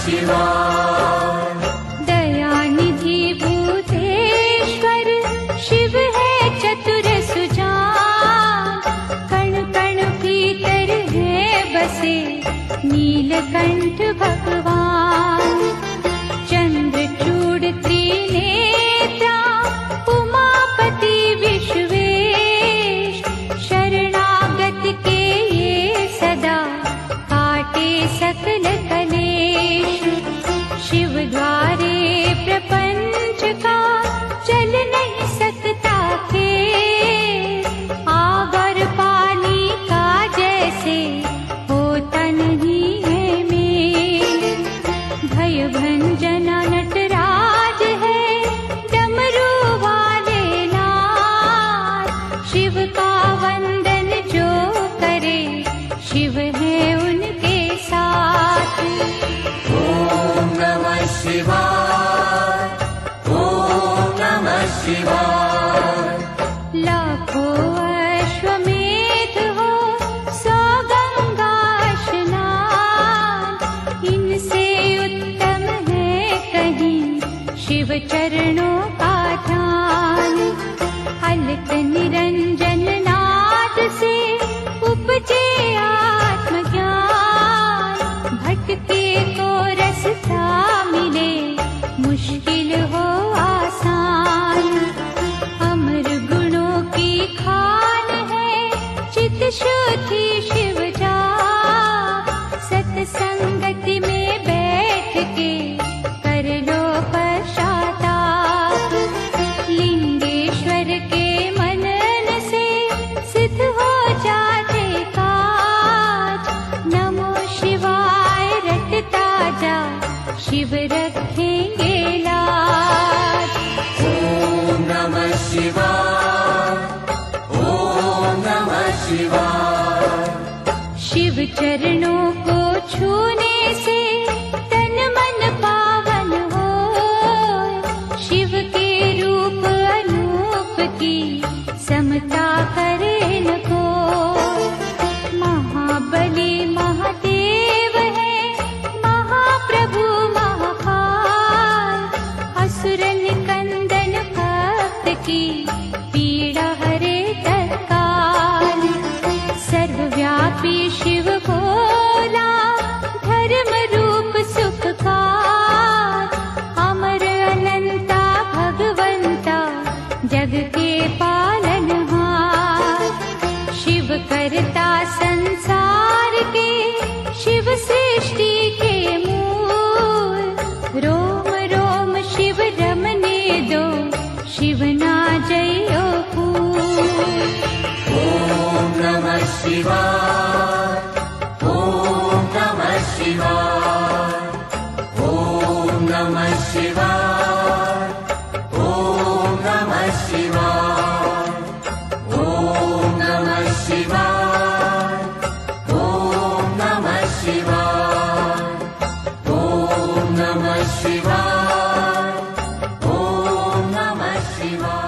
शिवाय। दयानिधि भूतेश्वर शिव है चतुर सुजान, कण कण भीतर है बसे नीलकंठ भगवान। चंद्रचूड़ त्रिनेत्रा उमापति विश्वेश, शरणागत के ये सदा काटे सकल कलेश। शिव द्वारे प्रपंच का चल नहीं सकता खेल, आग और पानी का जैसे होता नहीं है मेल। भय भंजना नटराज है डमरू वाले लाल, शिव का वंदन जो करे शिव है उनके साथ। ओम नमः शिवाय, ओम नमः शिवाय। लाखों अश्वमेध हो 100 गंगा स्नान, इनसे उत्तम है कहीं शिव चरणों का ध्यान। अलक निरंजन नाद से उपजे आत्मज्ञान, भटके को रास्ता मिले मुश्किल हो आसान। अमर गुणों की खान है चित शुद्धि शिव जाप, सत्संगति में बैठ के कर लो पश्चाताप। लिंगेश्वर के मनन से सिद्ध हो जाते काज, नमो शिवाय रटता जा शिव रखेंगे लाज। ओम नमः शिवाय, ओम नमः शिवाय। शिव चरणों को छूने से तन मन पावन हो, शिव के रूप अनूप की समता करे न कोई। महाबली महादेव है महाप्रभु महाकाल, असुर निकंदन भक्त की पीड़ा हरे तत्काल। सर्वव्यापी शिव भोला धर्म रूप सुखकार, अमर अनंता भगवंता जग के पालनहार। शिव करता संसार के शिव सृष्टि के मूल, रोम रोम शिव रमने दो शिव ना जयो फूल। ओम नमः शिवाय, ओम नमः शिवाय। ओम नमः शिवाय, ओम नमः शिवाय। ओम नमः शिवाय, ओम नमः शिवाय। ओम नमः शिवाय, ओम नमः शिवाय।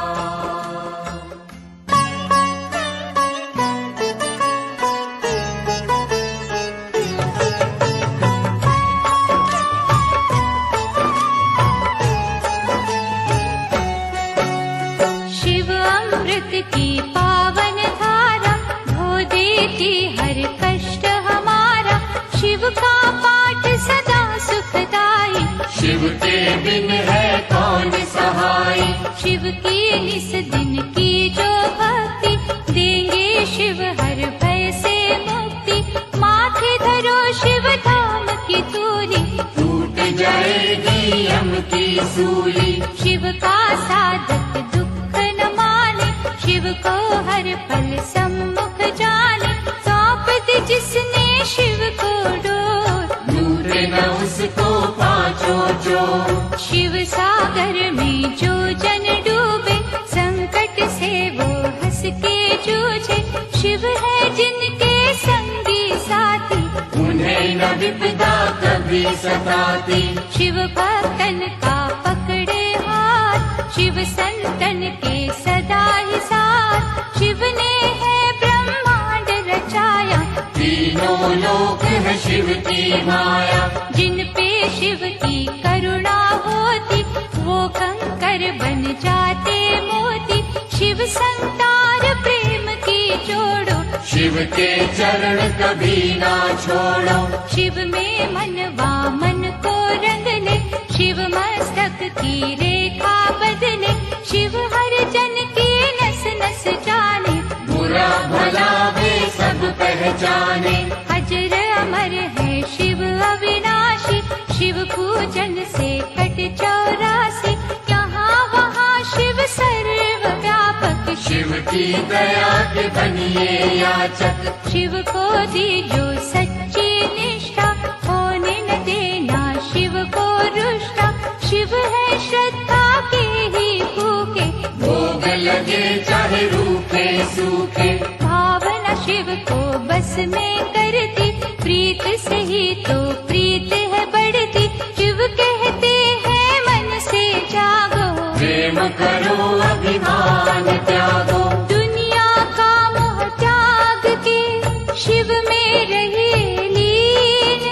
शिव अमृत की पावन धारा धो देती हर कष्ट हमारा, शिव का पाठ सदा सुखदाई। शिव के बिन है कौन सहाय। शिव की निस दिन की जो भक्ति, देंगे शिव हर भय से मुक्ति। माथे धरो शिव धाम की तूली, टूट जाएगी यम की सूली। शिव का साधक दुख न माने, शिव को हर पल सम्मुख जाने। सौंप दे जिसने शिव को डोर, लूटे न उसको पाँचों चोर। शिव सागर में जो जन डूबे, संकट से वो हंस के जूझे। शिव है जिनके संगी साथी, उन्हें न विपदा कभी सताती। शिव भक्तन का पकड़े हाथ, शिव संतन के सदा ही साथ। शिव ने है ब्रह्मांड रचाया, तीनों लोक है शिव की माया। जिन पे शिव शिव की करुणा होती, वो कंकर बन जाते मोती। शिव संतान प्रेम की जोड़ो, शिव के चरण कभी ना छोड़ो। शिव में मनवा मन को रंग ले, शिव मस्तक की रेखा बदले। शिव हर जन की नस नस जाने, बुरा भला वे सब पहचाने। अजर अमर है शिव अविनाशी, शिव पूजन से कट 84। यहाँ वहाँ शिव सर्वव्यापक, शिव की दया के बनिए याचक। शिव को दीजो सच्ची निष्ठा, होने न देना शिव को रुष्टा। शिव है श्रद्धा के ही भूखे, भोग लगे चाहे रूखे सूखे। भावना शिव को बस में करती, प्रीत से ही तो प्रीत है बढ़ती। शिव कहते हैं मन से जागो, प्रेम करो अभिमान त्यागो। दुनिया का मोह त्याग के शिव में रहिए लीन।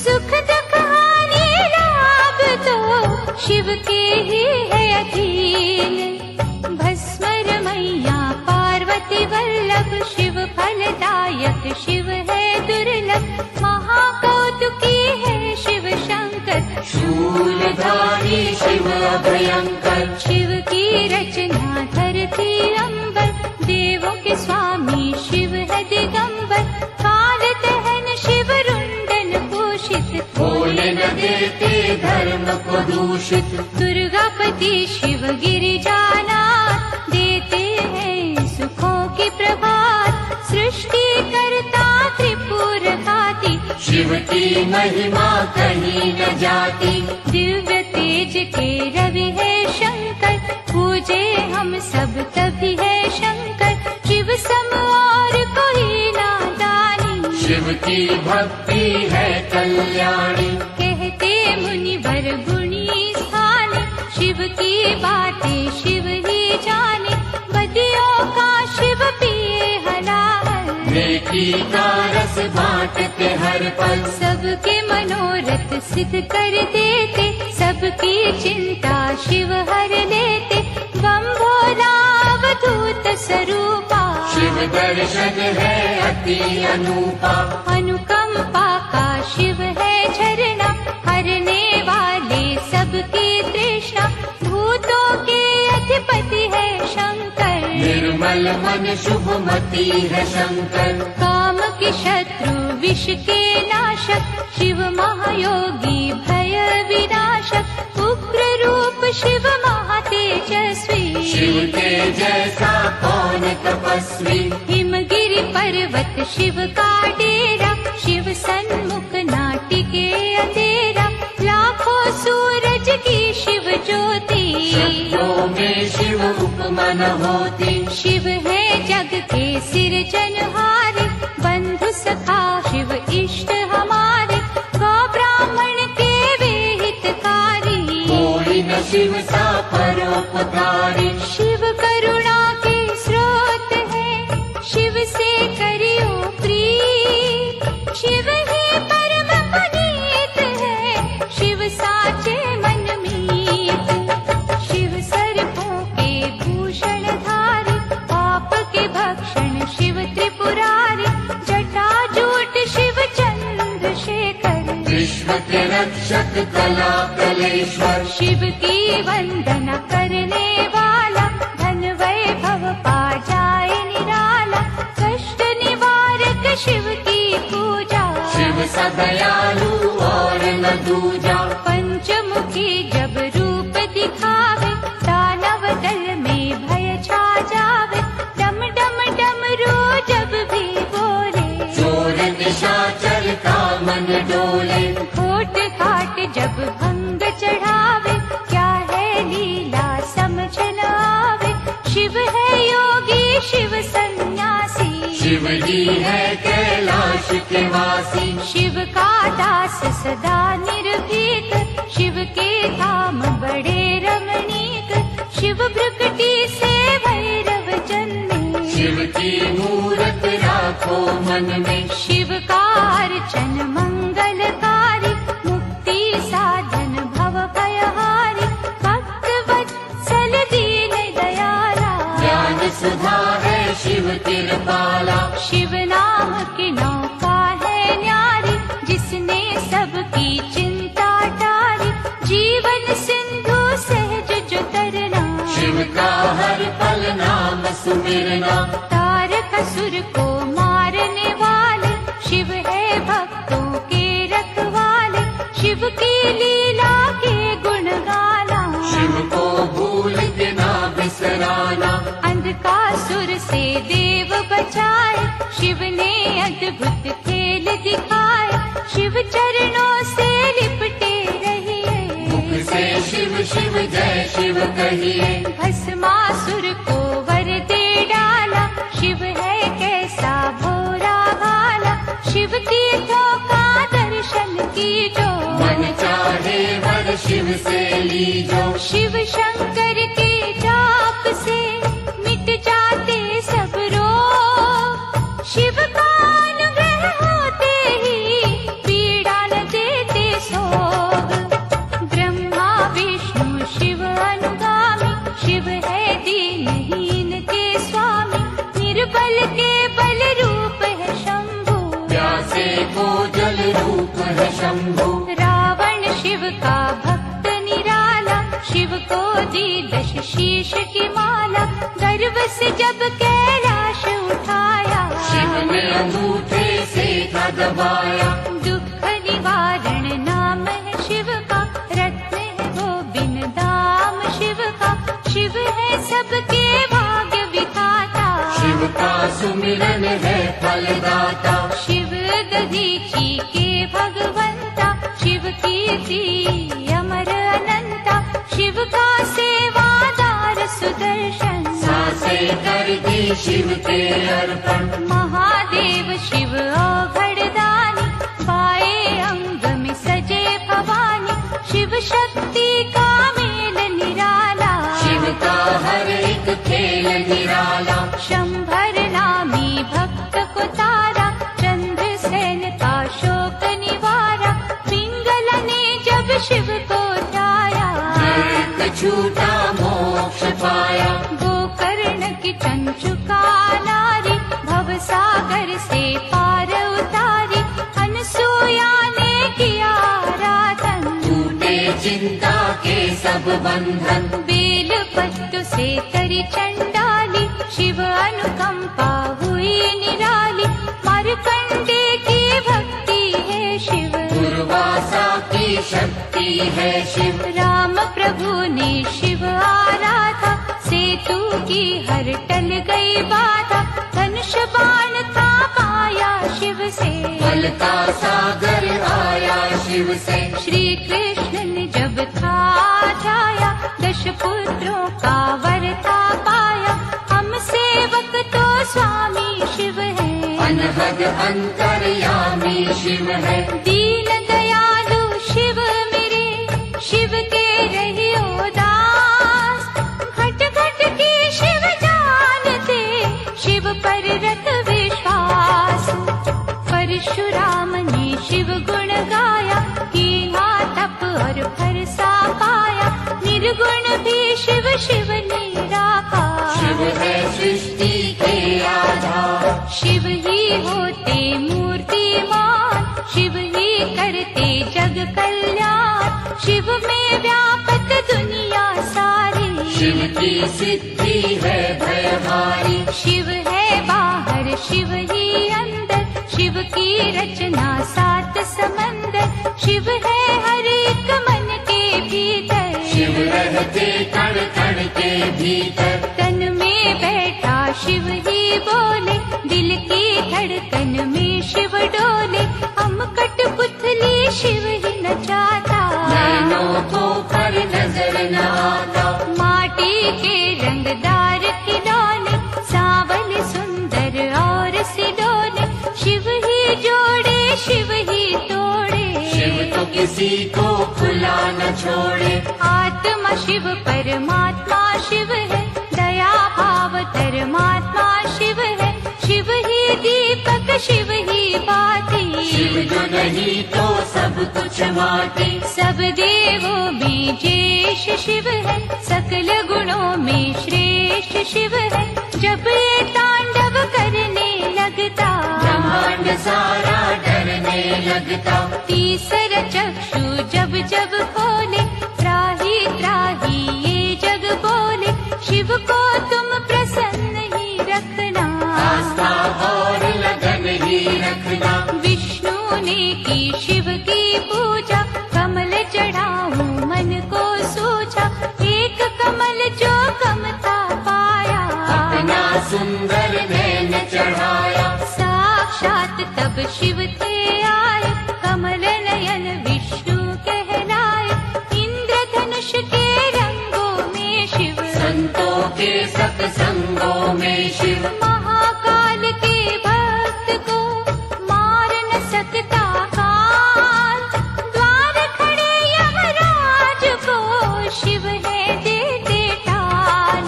सुख दुख हानि लाभ तो शिव के ही है अधीन। भस्मर मैया पार्वती वल्लभ, शिव फलदायक शिव है दुर्लभ। महाकौतुकी है शिव शंकर, शूलधारी शिव अभयंकर। शिव की रचना धरती अंबर, देवों के स्वामी शिव है दिगंबर। काल दहन शिव रुंडन भूषित, होने न देते धर्म को दूषित। दुर्गापति शिव गिरिजानाथ, देते हैं सुखों की प्रभात। सृष्टि करता त्रिपुर घाती, शिव की महिमा कहीं न जाती। दिव्य तेज के रवि है शंकर, पूजे हम सब तभी है शंकर। शिव सम और कोई नादानी, शिव की भक्ति है कल्याणी। कहते मुनिवर गुणी स्थाने, शिव की बातें शिव ही जाने। बदियों का शिव पिए हलाहल, नेकी का रस बांटते हर पल। सबके मनोरथ सिद्ध कर देते, सबकी चिंता शिव हर लेते। बम भोला अवधूत स्वरूपा, शिव दर्शन है अति अनूपा। अनुकंपा का शिव है झरना, हरने वाले सबकी तृष्णा। भूतों के अधिपति है शंकर, निर्मल मन शुभमती है शंकर। काम के शत्रु विष के नाशक, शिव महायोगी भय विनाशक। उग्र रूप शिव महातेजस्वी, शिव के जैसा कौन तपस्वी। हिमगिरि पर्वत शिव का डेरा, शिव सन्मुख नाटिके अंधेरा। लाखों सूरज की शिव ज्योति, शब्दों में शिव उपमा न होती। शिव है जग के सिरजनहारे, बंधु सखा शिव इष्ट हमारे। गौ ब्राह्मण के वे हितकारी, कोई न शिव सा परोपकारी। शिव करुणा के स्रोत है, शिव से करियो प्रीत। शिव ही परम पुनीत है, शिव साचे मन मीत। शिव सर्पों के भूषण धारी, पाप के भक्षण शिव त्रिपुरारी। जटा जूट शिव चंद्रशेखर, विश्व के रक्षक कला कलेश्वर। शिव की वंदना करने वाला, धन वैभव पा जाए निराला। कष्ट निवारक शिव की पूजा, शिव सा दयालु और न दूजा। पंचमुखी जब रूप दिखावे, दानव दल में भय छा जावे। डम डम डमरू जब भी बोले, चोर निशाचर का मन डोले। घोट घाट जब भंग चढ़ावे, क्या है लीला समझ न आवे। शिव है योगी शिव सन्यासी, शिव ही है कैलाश के वासी। शिव का दास सदा निर्भीक, शिव के धाम बड़े रमणीक। शिव भृकुटी से भैरव जन्मे, शिव की मूरत राखो मन में। शिव का अर्चन मंगलकारी, मुक्ति सा नाम सुमिरना। तारक असुर को मारने वाले, शिव है भक्तों के रखवाले। शिव की लीला के गुण गाना, शिव को भूल के ना बिसराना। अंधकासुर से देव बचाए, शिव ने अद्भुत खेल दिखाए। शिव चरणों से लिपटे रहिए, मुख से शिव शिव जय शिव कहिए। भस्मासुर को वर दे डाला, शिव है कैसा भोरा भाला। शिव तीर्थों का दर्शन कीजो, मन चाहे वर शिव से लीजो। शिव शंकर के जाप से मिट जाते सब रोग। शिव का अनुग्रह होते ही पीड़ा न देते सोग। ब्रह्मा विष्णु शिव अनुगामी, शिव है दीनहीन के स्वामी। निर्बल के बल रूप है शंभु, प्यासे को जल रूप है शंभु। रावण शिव का भक्त निराला, शिव को दी 10 शीश की माला। गर्व से जब कैलाश उठाया, शिव ने अंगूठे से था दबाया। दुख निवारण नाम है शिव का, रत्न है वो बिन दाम शिव का। शिव है सबके भाग्य विधाता, शिव का सुमिरन है फलदाता। शिव दधीची के भगवंता, शिव कीर्ति अमर अनंता। शिव का सेवादार सुदर्शन, सांसे कर दी शिव के अर्पण। महादेव शिव औघड़दानी, बाएं अंग में सजे भवानी। शिव शक्ति का मेल निराला, शिव का हर एक खेल निराला। शंभर नामी भक्त को तारा, चंद्रसेन का शोक निवारा। पिंगला ने जब शिव को ध्याया, नरक छूटा मोक्ष पाया। गोकर्ण की चंचुका नारी, भवसागर से पार उतारी। अनसुया ने किया आराधन, टूटे चिंता के सब बंधन। बेल पत्तु से तरी चंडाली, शिव अनुकंपा हुई निराली। मार्कंडे की भक्ति है शिव, दुर्वासा की शक्ति है शिव। राम प्रभु ने शिव आराधा, सेतु की हर टल गई बाधा। धनुष बाण था पाया शिव से, बल का सागर आया शिव से। श्री कृष्ण ने जब था जाया, 10 पुत्रों का वर था पाया। हम सेवक तो स्वामी शिव है, अनहद अंतर्यामी शिव है। दीन दयालु शिव मेरे, शिव के रहियो दास। घट घट की शिव जानते, शिव पर रख विश्वास। परशुराम ने शिव गुण गाया, कीना तप और भरसा पाया। निर्गुण भी शिव शिव ने राखा, शिव है सृष्टि के आधार। शिव ही होते मूर्तिमान, शिव ही करते जग कल्याण। शिव में व्यापक दुनिया सारी, शिव की सिद्धि है भयहारी। शिव है बाहर शिव ही अंदर, शिव की रचना 7 समंदर। शिव है हर एक मन के भीतर, शिव रहते कण कण के भीतर। तन में बैठा शिव ही बोले, दिल की धड़कन में शिव डोले। हम कठपुतली शिव ही नचाता, नैनों को पर नजर न आता। माटी के रंगदार खिलौने, सांवल सुंदर और सिडोले। शिव ही जोड़े शिव ही तोड़े, शिव तो किसी को खुला न छोड़े। आत्मा शिव परमात्मा शिव है, दया भाव धर्मात्मा शिव है। शिव ही दीपक शिव ही बाती, शिव जो नहीं तो सब कुछ माटी। सब देवों में ज्येष्ठ शिव है, सकल गुणों में श्रेष्ठ शिव है। जब ये तांडव करने लगता, ब्रह्मांड सारा डरने लगता। तीसरा चक्षु जब जब खोले, त्राही त्राही ये जग बोले। शिव को तुम प्रसन्न शिव थे आए, कमल नयन विष्णु कहलाए। इंद्रधनुष के रंगों में शिव, संतों के सत्संगों में शिव, महाकाल के भक्त को मार न सकता काल। द्वार खड़े यमराज को शिव है देते टाल।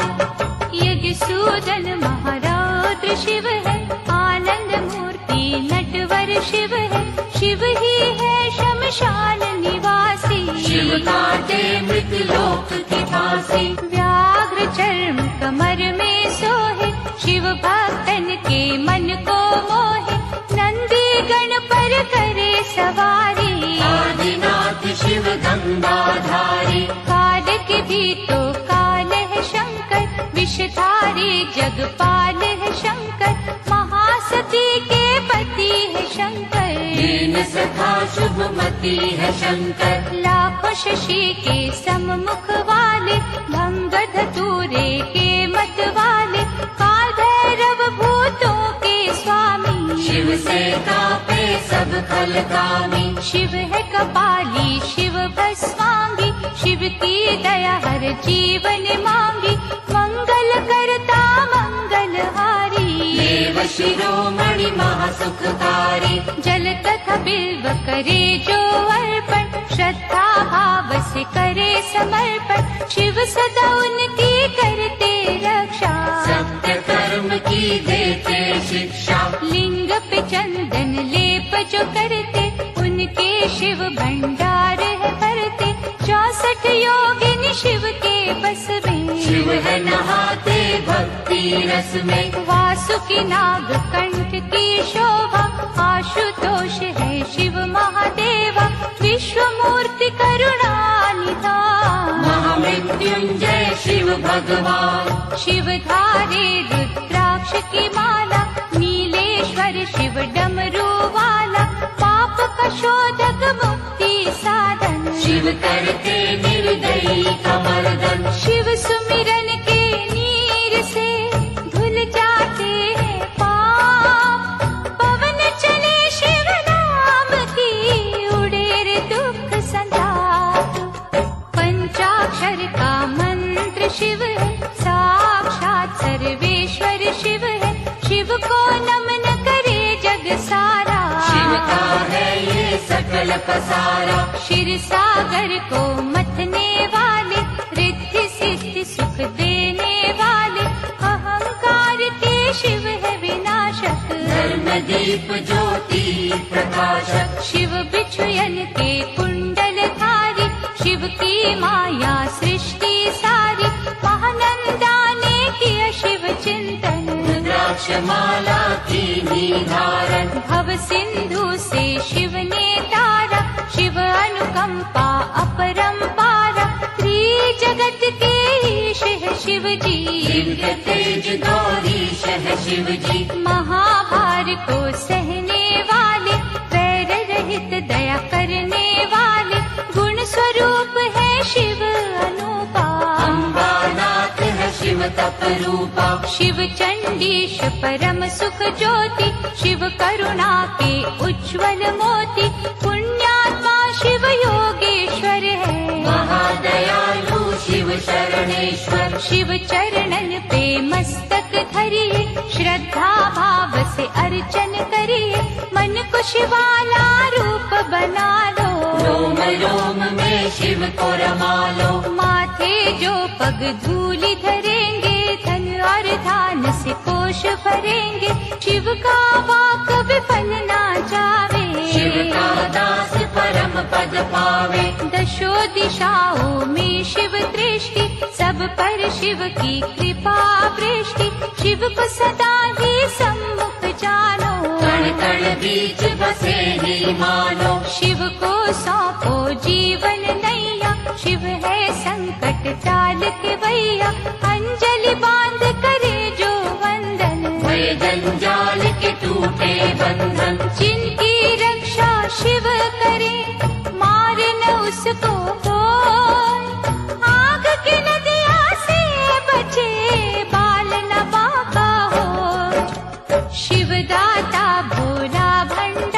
यज्ञ सूदन महारौद्र शिव है, आनंद मूर्ति नटवर शिव है। शिव ही है शमशान निवासी, शिव काटे मृतलोक की फांसी। व्याघ्र चर्म कमर में सोहे, शिव भक्तन के मन को मोहे। नंदी गण पर करे सवारी, आदिनाथ शिव गंगाधारी। काल के भी तो काल है शंकर, विषधारी जगपाल है शंकर। महासती के पति है शंकर, दीन सखा शुभमती है शंकर। लाखों शशि के सम्मुख वाले, भंग धतूरे के मत वाले। काल भैरव भूतों के स्वामी, शिव से कापे सब खलकामी। शिव है कपाली शिव भस्वांगी, शिव की दया हर जीवन मांगी। मंगल करता मंगलहारी, देव शिरोमणि महासुखकारी। जल तथा बिल्व करे जो अर्पण, श्रद्धा भाव से करे समर्पण। शिव सदा उनकी करते रक्षा, सत्य कर्म की देते शिक्षा। लिंग पे चंदन लेप जो करते, उनके शिव भंडार है भरते। 64 योगिनी शिव के बस में, शिव है नहाते भक्ति रस में। वासुकी नाग कंठ की शोभा, आशुतोष है शिव महादेवा। विश्व मूर्ति करुणा निधान, महामृत्युंजय शिव भगवान। शिव धारे रुद्राक्ष की माला, नीलेश्वर शिव डमरू वाला। पाप का शोधक मुक्ति साधन, शिव करते निर्दयी का मर्दन। शिव सुमिरन के नीर से धुल जाते हैं पाप। पवन चले शिव नाम की, उड़े रे दुख संताप। पंचाक्षर का मंत्र शिव है, साक्षात सर्वेश्वर शिव है। शिव को नमन करे जग सारा, शिव का है ये सकल पसारा। क्षीर सागर को मथने वाले, रिद्धि सिद्धि सुख देने वाले। अहंकार के शिव है विनाशक, धर्म दीप ज्योति प्रकाशक। शिव बिछुयन के कुंडल धारी, शिव की माया सृष्टि सारी। महानंदा ने किया शिव चिंतन, रुद्राक्ष माला की निधारण। भव सिंधु से शिव ने तारा, शिव अनुकंपा अपरंपारा। त्रिजगत के ईश है शिव जी, इनके तेज गौरीश है शिव जी। महाभार को सहने वाले, वैर रहित दया करने वाले। गुण स्वरूप है शिव अनूपा, अम्बानाथ है शिव तप रूपा। शिव चंडीश परम सुख ज्योति, शिव करुणा के उज्ज्वल मोती। पुण्यात्मा शिव योगेश्वर है, महादयालु शिव शरणेश्वर। शिव चरणन पे मस्तक धरिए, श्रद्धा भाव से अर्चन करिए। मन को शिवाला रूप बना लो, रोम रोम में शिव को रमा लो। माथे जो पग धूलि धरेंगे, धन और धान से कोश भरेंगे। शिव का वाक विफल ना जावे, शिव का दास परम पद पावे। दशो दिशाओं में शिव दृष्टि, सब पर शिव की कृपा वृष्टि। शिव को सदा ही सम्मुख जानो, कण कण बीच बसे ही मानो। शिव को सौंपो जीवन नैया, शिव है संकट टाल के भैया। अंजलि बांध करे जो वंदन, भय जंजाल के टूटे बंधन। जिनकी रक्षा शिव करे, मारे न उसको कोई। आग की नदिया से बचे, बाल न बाका हो। शिव दाता भोला भंडार,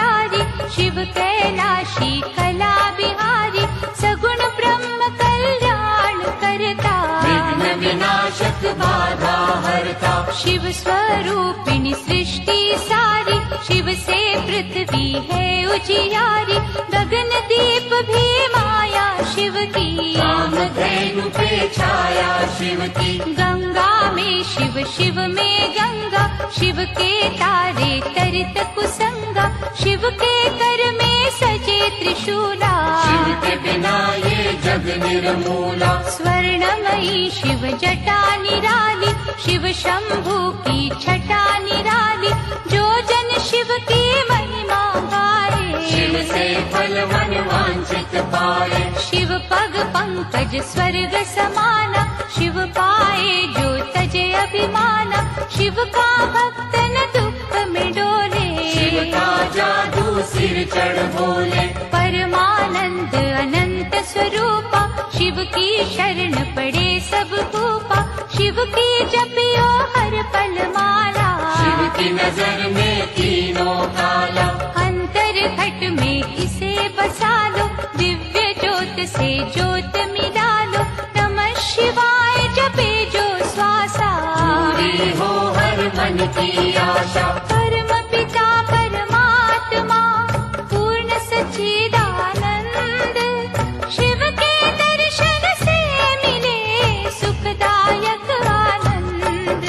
बाधा हरता। शिव स्वरूपिणी सृष्टि सारी, शिव से पृथ्वी है उजियारी। गगन दीप भी माया शिव की, कामधेनु पे छाया शिव की। गंगा में शिव, शिव में गंगा, शिव के तारे तरित कुसंगा। शिव के कर में सजे त्रिशूला, शिव के बिना ये जग निर्मूला। स्वर्णमयी शिव जटा निराली, शिव शंभु की छटा निराली। जो जन शिव की महिमा गाए, शिव से फल मन वांछित पाए। शिव पग पंकज स्वर्ग समाना, शिव पाए जो तजे अभिमाना। शिव का भक्त न दुख में डोले, शिव का जादू सिर चढ़ बोले। परमानंद अनंत स्वरूपा, शिव की शरण पड़े सब भूपा। शिव की जपियो हर पल माला, शिव की नजर में तीनों काला। अंतर घट में इसे बसा लो, दिव्य ज्योत से ज्योत मिला लो। नमः शिवाय जपे जो श्वासा, पूरी हो हर मन की आशा। परम पिता परमात्मा पूर्ण सच्चिदानंद, शिव के दर्शन से मिले सुखदायक आनंद।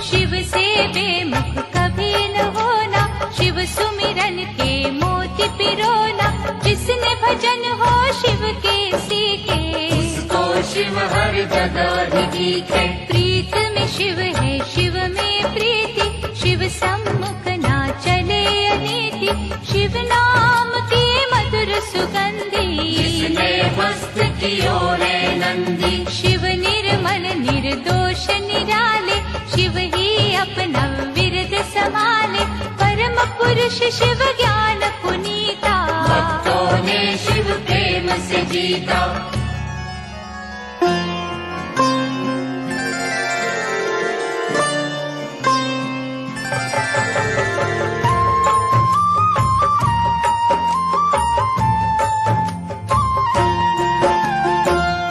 शिव से बेमुख कभी न होना, शिव सुमिरन के मोती पिरोना। जिसने भजन हो शिव के सीखे, उसको शिव हर जगह दिखे। प्रीत में शिव है शिव में प्रीति, शिव सम्मुख ना चले अनीति। शिव नाम की मधुर सुगंधी, जिसने मस्त कियो रे नंदी। शिव निर्मल निर्दोष निराले, शिव ही अपना विरद संभाले। परम पुरुष शिव ज्ञान पुनीता, भक्तों ने शिव प्रेम से जीता।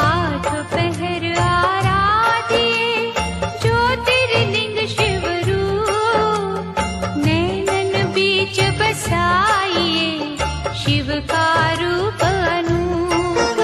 आठ पहर आराधिए ज्योतिर्लिंग शिव रूप। नैनन बीच बसाइए शिव का रूप अनूप।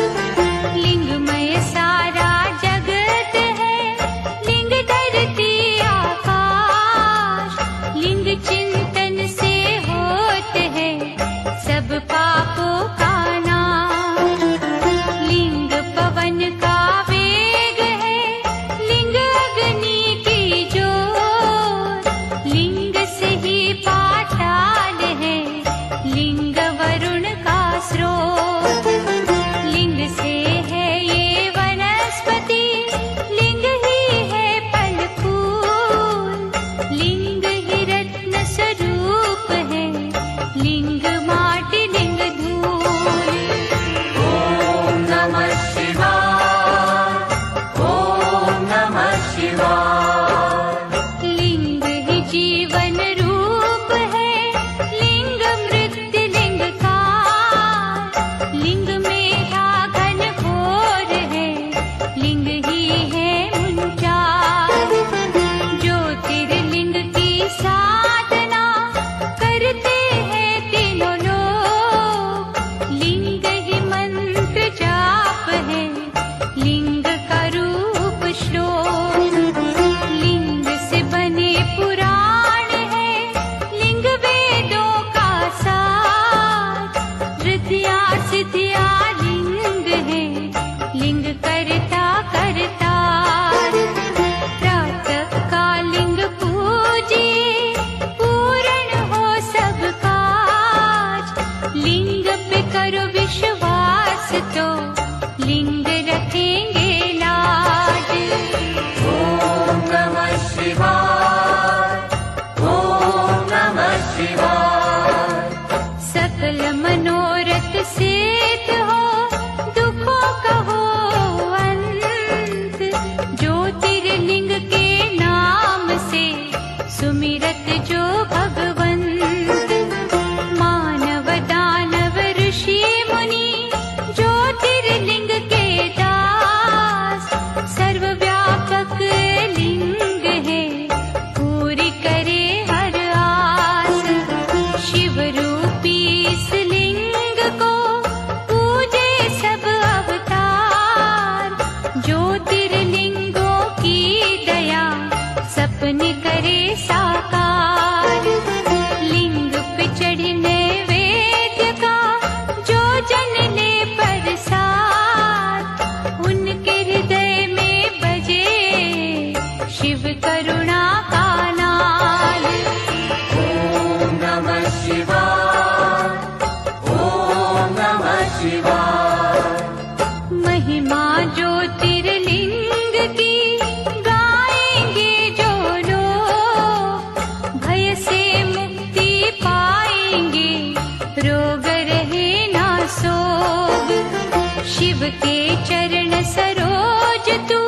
शिव के चरण सरोज तू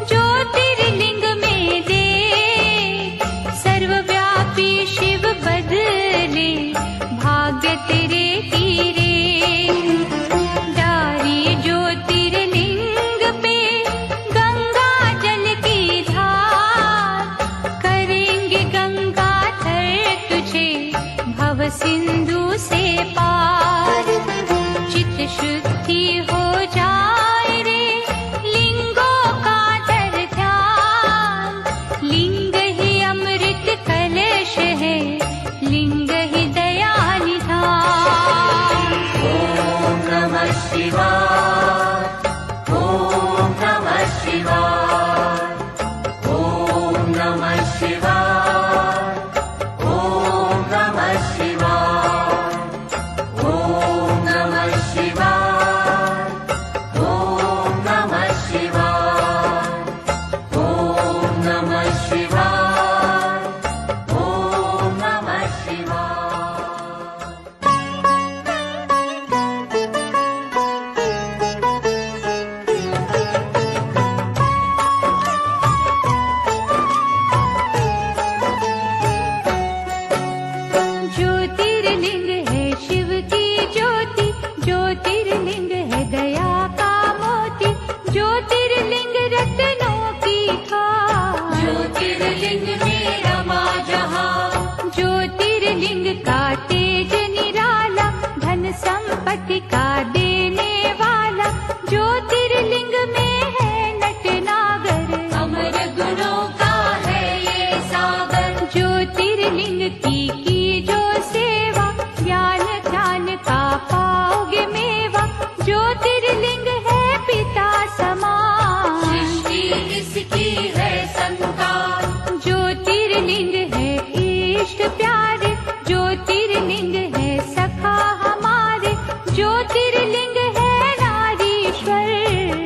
ज्योतिर्लिंग में दे, सर्वव्यापी शिव बदले भाग्य तेरे तीरे। डारी ज्योतिर्लिंग पे गंगा जल की धार, करेंगे गंगाधर तुझे भव सिंधु से पार। चित शुद्धि हो जाए रे लिंगों का धर ध्यान, लिंग ही अमृत कलश है, लिंग ही दया निधान। ओम नमः शिवाय, ओम नमः शिवाय, ओम नमः शिवाय, ओम नमः शिवाय, ओम नमः शिवाय, ओम नमः शिवाय, ओम नमः शिवाय, ओम नमः शिवाय। ज्योतिर्लिंग है शिव की ज्योति, ज्योतिर्लिंग है दया का मोती, ज्योतिर्लिंग रत्नों की खान, ज्योतिर्लिंग में रमा जहां, ज्योतिर्लिंग का तेज निराला, धन संपत्ति का देने वाला, ज्योतिर्लिंग में है नटनागर, अमर गुणों का है ये सागर। ज्योतिर्लिंग की जो सेवा, ज्ञान ध्यान का पाओगे मेवा, ज्योतिर्लिंग है पिता समान, सृष्टि इसकी है संतान। ज्योतिर्लिंग है इष्ट प्यारे, ज्योतिर्लिंग है सखा हमारे, ज्योतिर्लिंग है नारीश्वर,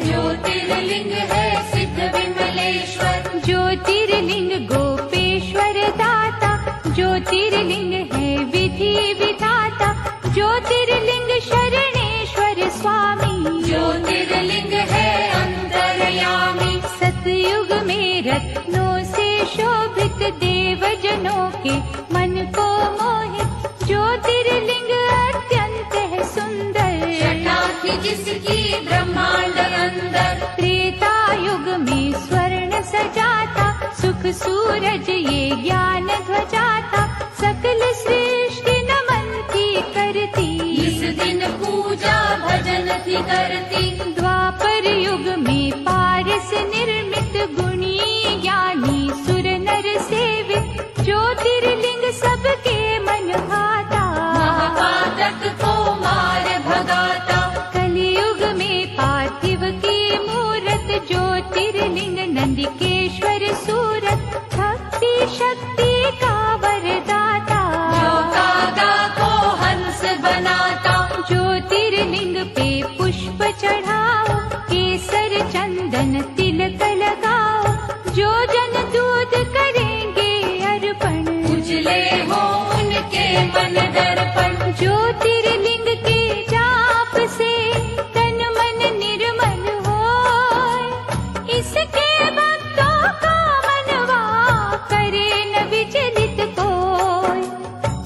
ज्योतिर्लिंग है सिद्ध विमलेश्वर। ज्योतिर्लिंग गोपेश्वर दाता, ज्योतिर्लिंग है विधि विधाता, ज्योतिर्लिंग शरणेश्वर स्वामी, ज्योतिर्लिंग है अंतर्यामी। सतयुग में रत्नों से शोभित देवजनों के मन को मोहित, ज्योतिर्लिंग अत्यंत है सुंदर, जटा थी जिसकी ब्रह्मांड अंदर। त्रेता युग में स्वर्ण सजाता, सुख सूरज ये ज्ञान ध्वजाता, सकल सृष्टि नमन थी करती, इस दिन पूजा भजन थी करती। द्वापर युग में पारस निर्मित, गुणी ज्ञानी सुर नर सेवित, ज्योतिर्लिंग सबके मन भाता, महापातक को मार भगाता। कलियुग में पार्थिव की मूरत, ज्योतिर्लिंग नंदिकेश्वर सूरत, भक्ति शक्ति का वरदाता, जो कागा को हंस बनाता। ज्योतिर्लिंग पे पुष्प चढ़ाओ, केसर चंदन तिलक लगाओ, जो जन दूध करेंगे अर्पण, उजले हो उनके मन दर्पण। ज्योतिर्लिंग के जाप से तन मन निर्मल होय, इसके भक्तों का मनवा करे न विचलित कोय।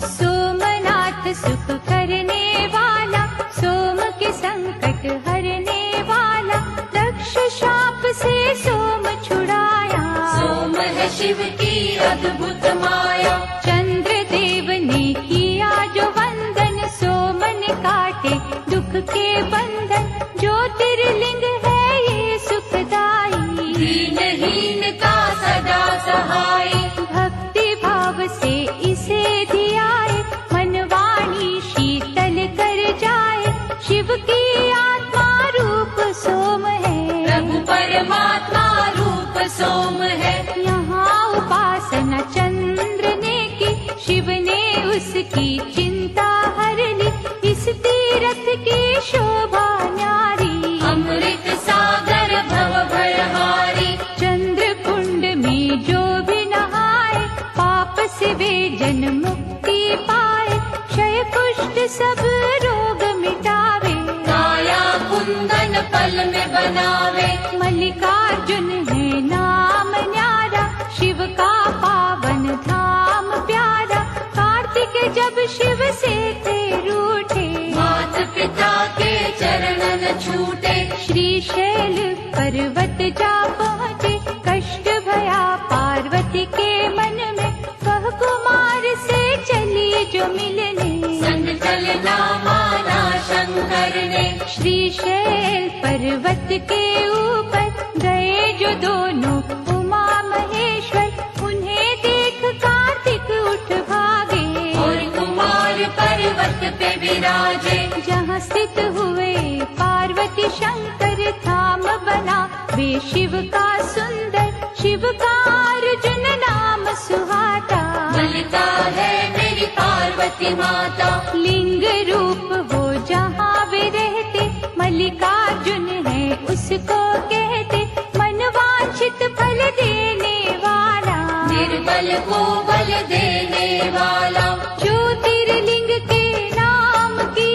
सोमनाथ सुख करने वाला, सोम के संकट हरने वाला, दक्ष शाप से सोम छुड़ाया, सोम है शिव की अद्भुत माया। चंद्र देव ने किया जो वंदन, सोमन काटे दुख के बंधन, ज्योतिर्लिंग है ये सुखदाई, दीनहीन का सदा सहाय। भक्ति भाव से इसे धियाए, मनवाणी शीतल कर जाए, शिव की आत्मा रूप सोम है, प्रभु परमात्मा रूप सोम है। यहाँ उपासना चंद्र ने की, शिव ने उसकी चिंता हर ली, इस तीरथ की शोभा न्यारी, अमृत सागर भव भयहारी। चंद्र कुंड में जो भी नहाए, पाप से वे जन मुक्ति पाए, क्षय कुष्ठ सब रोग मिटावे, काया कुंदन पल में बनावे। मल्लिकार्जुन है नाम न्यारा, शिव का पावन धाम प्यारा। कार्तिक जब शिव से थे रूठे, मात पिता के चरणन छूटे। श्रीशैल पर्वत जा पहुँचे, कष्ट भया पार्वती के मन में। वह कुमार से चली जो मिलने, संग चलना माना शंकर ने। श्रीशैल पर्वत के ऊपर गए जो दोनों उमा महेश्वर। उन्हें देख कार्तिक उठ भागे, और कुमार पर्वत पे विराजे। जहाँ स्थित हुए पार्वती शंकर धाम बना। वे शिव का सुंदर, शिव का अर्जुन नाम सुहाता। मल्लिका है मेरी पार्वती माता। लिंग रूप हो जहाँ वे रहते, मल्लिकार्जुन है उसको कहते। मनवांछित फल देने वाला, निर्बल को बल देने वाला। ज्योतिर्लिंग के नाम की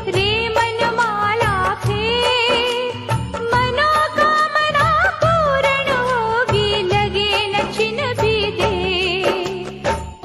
रे मनमाला थे। मनोकामना पूर्ण होगी, लगे न चिन्ह भी दे।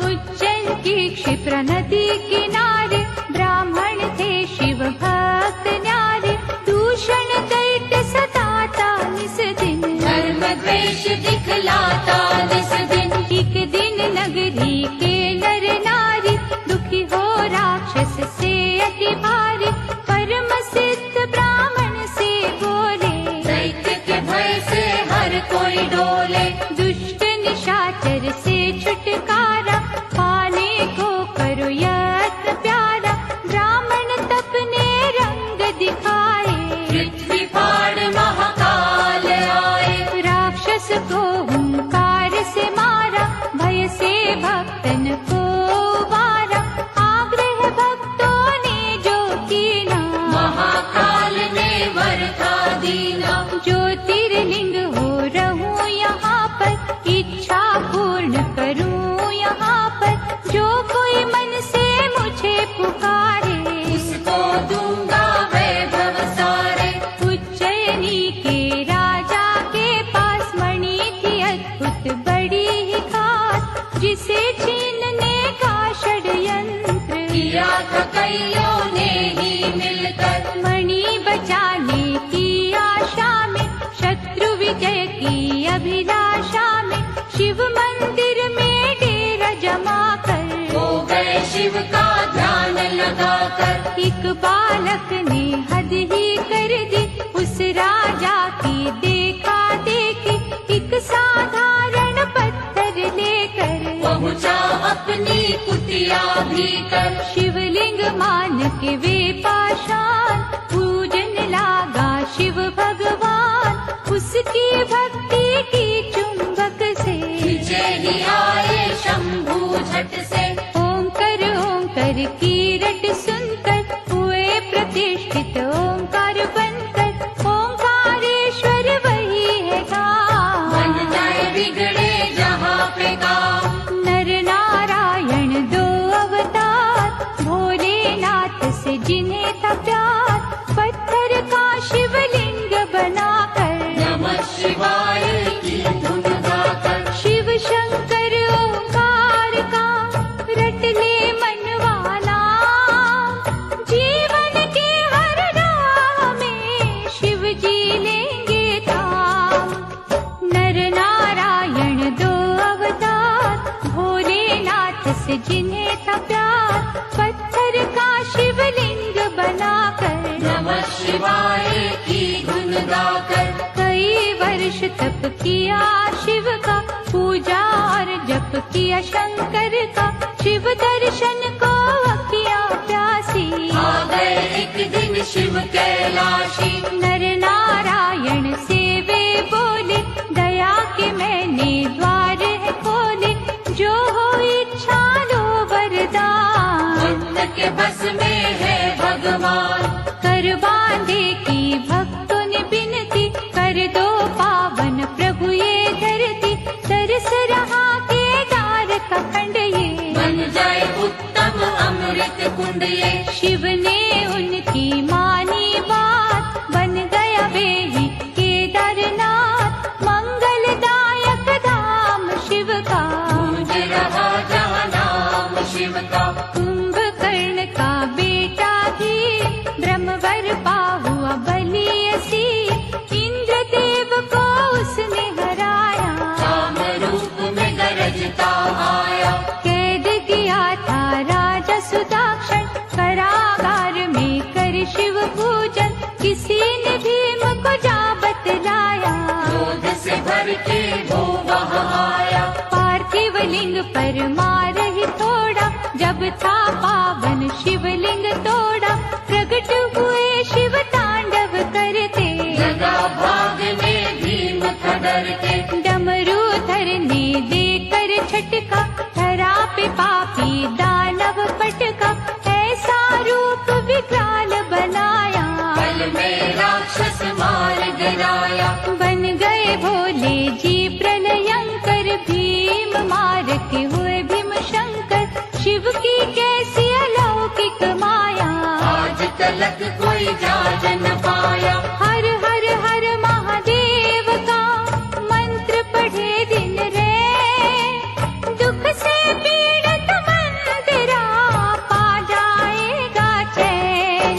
उज्जैन की क्षिप्रा नदी किनारे ब्राह्मण थे शिव भक्त न्यारे। दूषण दैत्य सताता निस दिन, धर्म द्वेष दिखलाता निस दिन। एक दिन नगरी के नर नारी, दुखी हो राक्षस से अति भारी। परम सिद्ध ब्राह्मण से बोले, दैत्य के भय से हर कोई डोले। दुष्ट निशाचर से छुटकारा, पाने को करो यत्न प्यारा। ब्राह्मण तपने रंग दिखाए, पृथ्वी फाड़ महाकाल आए। राक्षस को हुंकार से मारा, भय से भक्तन को वारा। आग्रह भक्तों ने जो कीना, महाकाल ने वर था दीना। ज्योतिर्लिंग हो रहूं यहाँ पर, इच्छा पूर्ण करूं यहाँ पर। जो कोई मन से मुझे पुकारे, उसको दूंगा वैभव सारे। उज्जैनी के राजा के पास मणि थी अद्भुत बड़ी ही खास। जिसे छीनने का षड्यंत्र किया था कईयों ने ही मिलकर। मणि बचाने की आशा में, शत्रु विजय की अभिलाषा में। शिव मंदिर में डेरा जमा कर, हो गए शिव का ध्यान लगाकर। एक बालक ने हद ही कर दी, उस राजा की देखा देखी। एक साधारण पत्थर लेकर पहुँचा अपनी कुटिया भीतर। शिवलिंग मान के वे पाषाण, पूजन लागा शिव भगवान। उसकी भक्ति की चुंबक से खींचे ही आए शंभू झट से। ओंकार ओंकार की रट सुनकर हुए प्रतिष्ठित ओंकार बनकर। ओंकारेश्वर वही है बन गाँव, जाए बिगड़े जहाँ पे गाँव। नर नारायण दो अवतार, भोलेनाथ से जिन्हें था प्यार। पत्थर का शिवलिंग बनाकर, नमः शिवाय की धुन गाकर। शिव शंकर ओंकार का रट ले मनवाला। जीवन के हर राह में शिव जी लेंगे थाम। नर नारायण दो अवतार, भोलेनाथ से जिन्हें था प्यार। पत्थर का शिवलिंग बनाकर, नमः शिवाय की धुन गाकर। कई वर्ष तप किया शिव का, पूजा और जप किया शंकर का। शिव दर्शन को अखियाँ प्यासी, आ गए एक दिन शिव कैलाशी। नर नारायण से वे बोले, दया के मैंने द्वार है खोले। जो हो इच्छा लो वरदान, भक्त के बस में है भगवान। कर बांधे की भक्तों ने बिनती, कर दो पावन प्रभु ये धरती। तरस रहा केदार का खंड ये, बन जाए उत्तम अमृत कुंड ये। शिव ने उनकी मानी बात, बन गया पर मारहि थोड़ा, जब था पावन शिवलिंग तोड़ा, प्रकट हुए शिव तांडव करते। लगा भाग में भीम खडर के, डमरू धरने देकर छटका, धरा पे पापी दानव पटका, ऐसा रूप विकराल बनाया। पल में राक्षस मार गिराया, बन गए भोले जी प्रलयंकर, भीम मार के हुए भीम शंकर, शिव की कैसी अलौकिक माया। आज तलक कोई जान न पाया। हर हर हर महादेव का मंत्र पढ़े दिन रे, दुख से पीड़ित मन तेरा पा जाएगा चैन।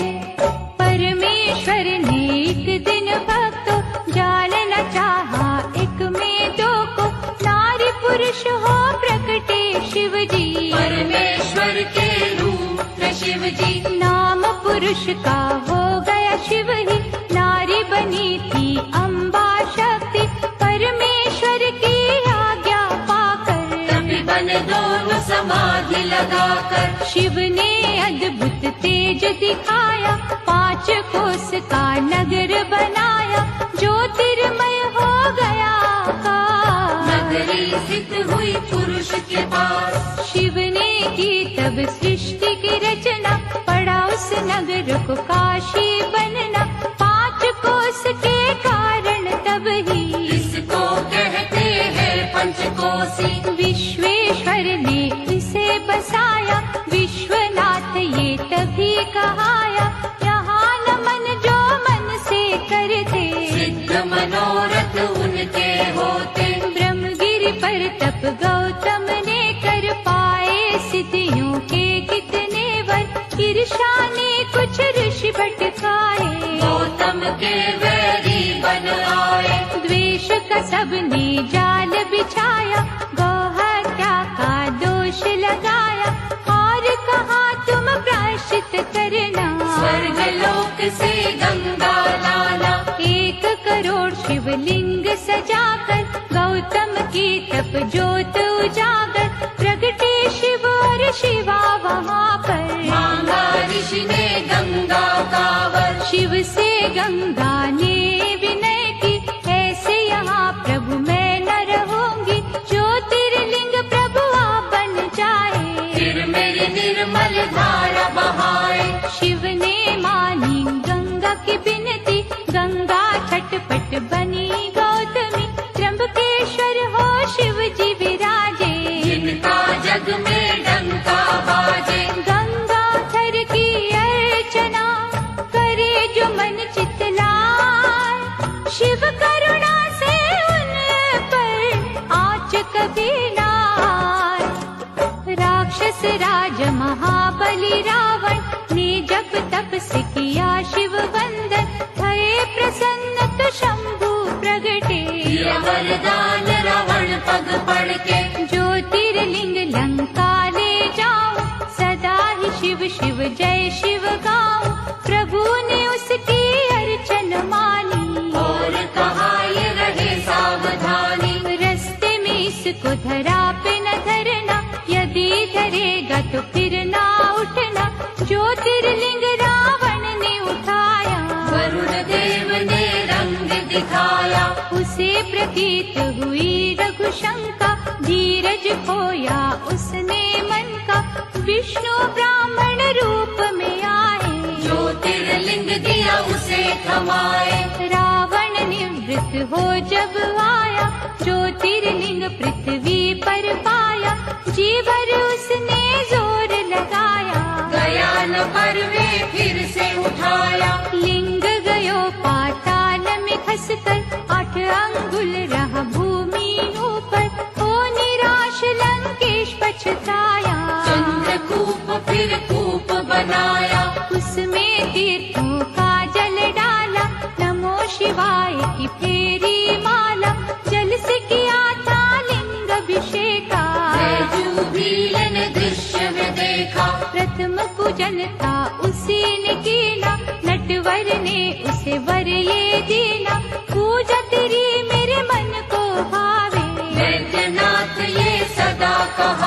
परमेश्वर ने एक दिन भक्तों जान न चाहा, एक में दो को नारी पुरुष हो प्रकटे शिव जी। परमेश्वर के रूप में शिव जी, नाम पुरुष का हो गया शिव ही, नारी बनी थी अम्बा शक्ति, परमेश्वर की आज्ञा पाकर। तभी बने दोनों समाधि लगाकर, शिव ने अद्भुत तेज दिखाया, 5 कोस का नगर बनाया, ज्योतिर्मय हो गया आकाश। नगरी स्थित हुई पुरुष के पास, शिव ने की तब सृष्टि की रचना, पड़ा उस नगर को काशी बनना, 5 कोस के कारण तब ही इसको कहते हैं पंचकोसी। विश्वेश्वर ने इसे बसाया, विश्वनाथ ये तभी कहाया, यहाँ नमन जो मन से करते, सिद्ध मनोरथ उनके होते। ब्रह्मगिरि पर तप गौतम ने कर पाए, सिद्धियों के कितने वर, ईर्ष्या ने कुछ ऋषि भटकाए। गौतम के वैरी बन आए, द्वेष का सबने जाल बिछाया, गौहत्या का दोष लगाया, और कहा तुम प्रायश्चित करना। स्वर्गलोक से गंगा लाना, 1 करोड़ शिवलिंग सजाकर, गौतम की तप ज्योत उजागर, प्रगटे शिव और शिवा वहाँ पर। मांगा ऋषि ने गंगा का वर, शिव से गंगा ने विनय की, ऐसे यहाँ प्रभु मैं न रहूंगी, ज्योतिर्लिंग प्रभु आप बन जाए। फिर मेरी निर्मल धारा बहाए। शिव ने मानी गंगा की विनती, गंगा छटपट बनी गौतमी, त्र्यंबकेश्वर हो शिव जी विराजे। जिनका जग में डंका बाजे, गंगा थर की अर्चना करे जो मन चितलाए, शिव करुणा से उन पर आँच कभी ना आए। राक्षस राज महाबली रावण ने जब तप से किया शिव वंदन, भये प्रसन्न तो शंभु प्रगटे। दिया वरदान रावण पग पड़ के, ज्योतिर्लिंग लंका ले जाऊं, सदा ही शिव शिव जय शिव गाऊं, प्रभु ने उसकी अर्चन मानी, और कहा ये रहे सावधानी। रस्ते में इसको धरा पे न धरना, यदि धरेगा तो फिर ना उठना, ज्योतिर्लिंग रावण ने उठाया। वरुण देव ने रंग दिखाया, उसे प्रतीत हुई रघुशंका, धीरज खोया उसने मन का, विष्णु ब्राह्मण रूप में आए। ज्योतिर्लिंग दिया उसे थमाए, रावण निवृत्त हो जब आया, ज्योतिर्लिंग पृथ्वी पर पाया, जी भर उसने जोर लगाया। गया न पर वे फिर से उठाया, लिंग गयो पाताल में खसकर, 8 अंगुल रहा भूमि ऊपर, हो निराश लंकेश पछताया। चंद्रकूप फिर कूप बनाया, उसमें तीर्थों का जल डाला, नमो शिवाय की फेरी माला, जल से किया था लिंग अभिषेका। जूबील ने दृश्य में देखा, प्रथम पूजन था उसी ने कीना, नटवर ने उसे वर ये दीना, पूजा तेरी मेरे मन को भावे। वैद्यनाथ ये सदा कहा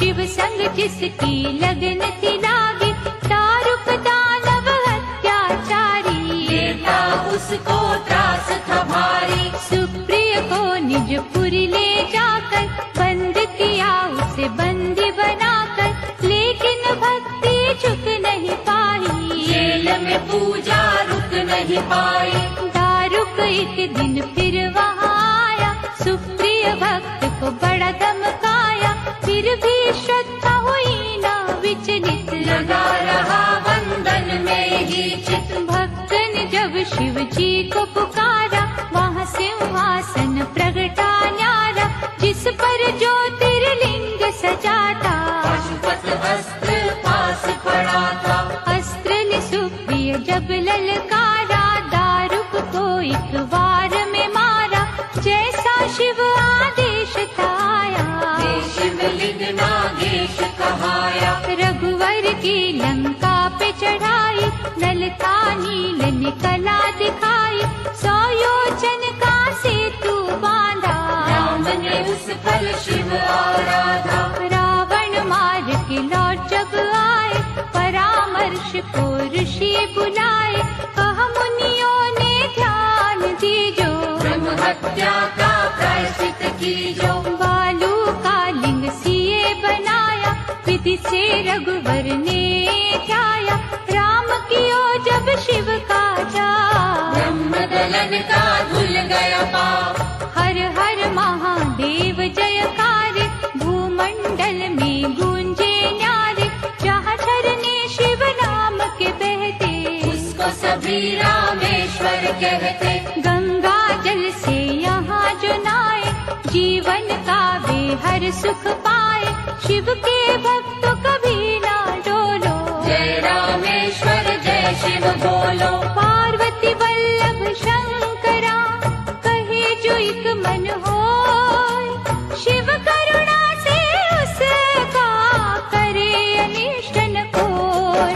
शिव संग जिसकी लगन थी लागी, दारुक दानव अत्याचारी, देता उसको त्रास था भारी। सुप्रिय को निज पुरी ले जाकर, बंद किया उसे बंदी बनाकर, लेकिन भक्ति झुक नहीं पाई, जेल में पूजा रुक नहीं पाई। दारुक एक दिन फिर वहाँ आया, सुप्रिय भक्त को बड़ा धमकाया, फिर भी श्रद्धा हुई न विचलित, लगा रहा बंधन में ही चित। भक्त ने जब शिव जी को पुकारा, वहाँ सिंहासन प्रगटा न्यारा, जिस पर ज्योतिर्लिंग सजा था, पशुपत अस्त्र पास पड़ा था। अस्त्र ले सुप्रिय जब ललकारा, दारुक को एक वार में मारा, जैसा शिव आदेश था आया, शिवलिंग नागेश कहाया। रघुवर की लंका पे चढ़ाई, नल था नील निकला दिखाई, 100 योजन का सेतु बांधा, राम ने उस पर शिव आराधा। रावण मार के लौट जब आए, परामर्श को ऋषि बुलाए, कहा मुनियों ने ध्यान दीजो, ब्रह्म हत्या का प्रायश्चित कीजो। बालू का लिंग सिए बनाया, विधि से रघुवर ने ध्याया, राम कियो जब शिव का जा, ब्रह्म दलन का धुल गया पाप। हर हर महादेव जयकार, भूमंडल में गूंजे न्यारे, जहाँ झरने शिव नाम के बहते, उसको सभी रामेश्वर कहते। गंगा जल से यहाँ जो नहाए, जीवन का वे हर सुख पाए, शिव के भक्त कभी ना डोलो, जय रामेश्वर जय शिव बोलो। पार्वती वल्लभ शंकरा, कहे जो एक मन होय, शिव करुणा से उसका करे अनिष्ट न कोय।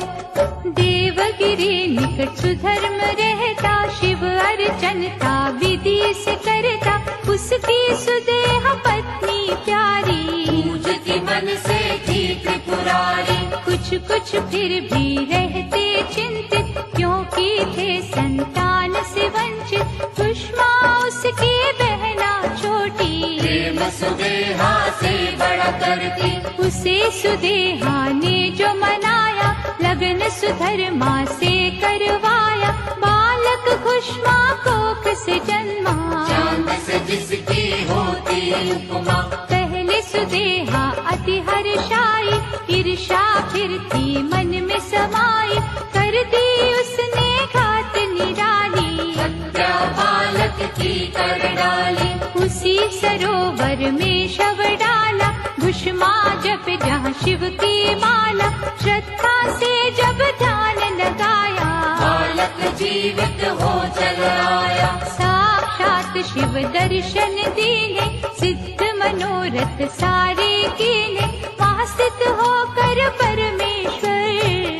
देवगिरी निकट सुधर्म रहता, शिव अर्चनता विधि से करता, उसकी सुदेह पत्नी प्यारी, पूजती मन से थी त्रिपुरारी। कुछ कुछ फिर भी रहते चिंतित, क्योंकि थे संतान से वंचित, सुषमा उसकी बहना छोटी, प्रेम सुदेहा से बड़ा करती। उसे सुदेहा ने जो मनाया, लगन सुधर्मा से करवाया, बालक खुशमा कोख से जन्मा, चांद से जिसकी होती उपमा। पहले सुदेहा अति हर्षाई, ईर्षा फिर थी मन में समाई, कर दी उसने घात निराली, हत्या बालक की कर डाली। उसी सरोवर में शव डाला, भुष्मा जप जहाँ शिव की माला, श्रद्धा से जब ध्यान लगाया, बालक जीवित हो चल आया। साक्षात शिव दर्शन दीने, सिद्ध मनोरथ सारे कीने, वहाँ स्थित होकर परमेश्वर,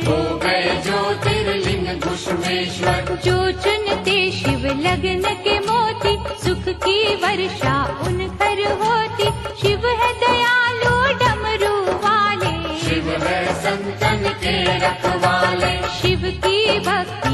हो गए ज्योतिर्लिंग घुष्मेश्वर। जो चुनते शिव लगन के मोती, सुख की वर्षा उन पर होती, शिव है दयालु डमरू वाले, शिव है संतन के रखवाले। शिव की भक्ति